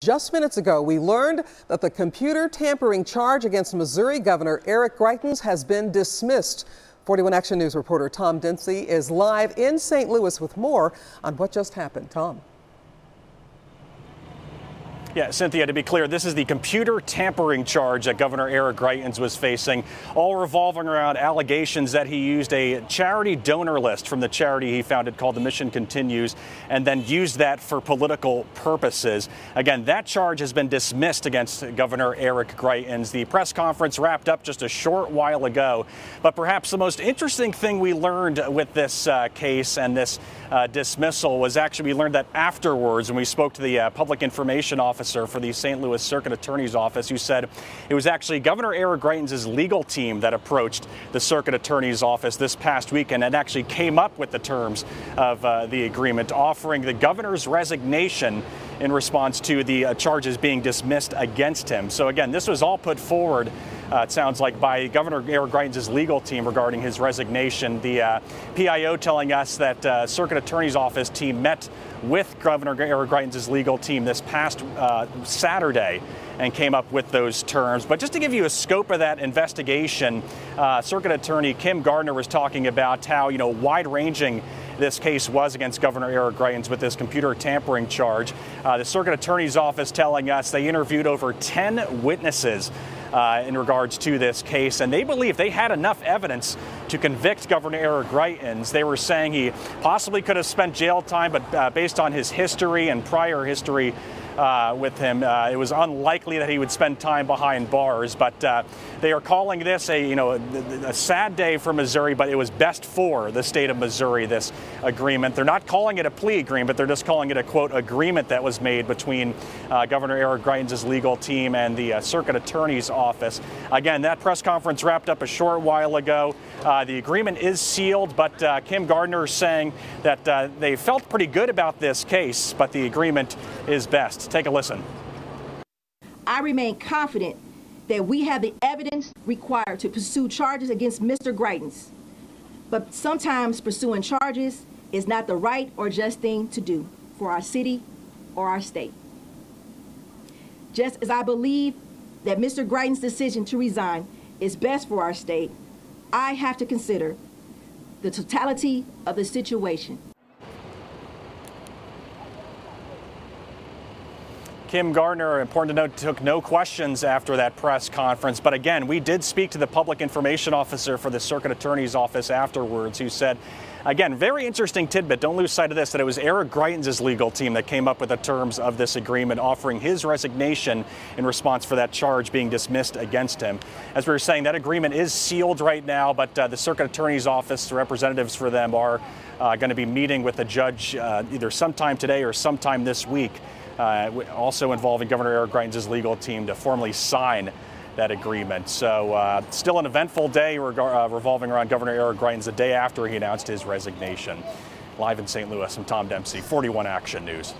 Just minutes ago, we learned that the computer tampering charge against Missouri Governor Greitens has been dismissed. 41 Action News reporter Tom Dempsey is live in St. Louis with more on what just happened. Tom. Yeah, Cynthia, to be clear, this is the computer tampering charge that Governor Greitens was facing, all revolving around allegations that he used a charity donor list from the charity he founded called The Mission Continues, and then used that for political purposes. Again, that charge has been dismissed against Governor Greitens. The press conference wrapped up just a short while ago, but perhaps the most interesting thing we learned with this case and this dismissal was actually we learned that afterwards when we spoke to the public information officer for the St. Louis Circuit Attorney's Office, who said it was actually Governor Greitens' legal team that approached the Circuit Attorney's Office this past weekend and actually came up with the terms of the agreement, offering the governor's resignation in response to the charges being dismissed against him. So again, this was all put forward, it sounds like, by Governor Greitens' legal team regarding his resignation. The PIO telling us that Circuit Attorney's Office team met with Governor Greitens' legal team this past Saturday and came up with those terms. But just to give you a scope of that investigation, Circuit Attorney Kim Gardner was talking about how, wide-ranging this case was against Governor Greitens with this computer tampering charge. The Circuit Attorney's Office telling us they interviewed over 10 witnesses in regards to this case, and they believe they had enough evidence to convict Governor Greitens. They were saying he possibly could have spent jail time, but based on his history and prior history with him, it was unlikely that he would spend time behind bars. But they are calling this a sad day for Missouri, but it was best for the state of Missouri, this agreement. They're not calling it a plea agreement. They're just calling it a, quote, agreement that was made between Governor Greitens' legal team and the Circuit Attorney's Office. Again, that press conference wrapped up a short while ago. The agreement is sealed, but Kim Gardner is saying that they felt pretty good about this case, but the agreement is best. Take a listen. I remain confident that we have the evidence required to pursue charges against Mr. Greitens, but sometimes pursuing charges is not the right or just thing to do for our city or our state. Just as I believe that Mr. Greitens' decision to resign is best for our state, I have to consider the totality of the situation. Kim Gardner, important to note, took no questions after that press conference. But again, we did speak to the public information officer for the Circuit Attorney's Office afterwards, who said, again, very interesting tidbit, don't lose sight of this, that it was Greitens' legal team that came up with the terms of this agreement, offering his resignation in response for that charge being dismissed against him. As we were saying, that agreement is sealed right now, but the Circuit Attorney's Office, the representatives for them, are going to be meeting with the judge either sometime today or sometime this week. Also involving Governor Greitens' legal team to formally sign that agreement. So still an eventful day revolving around Governor Greitens the day after he announced his resignation. Live in St. Louis, I'm Tom Dempsey, 41 Action News.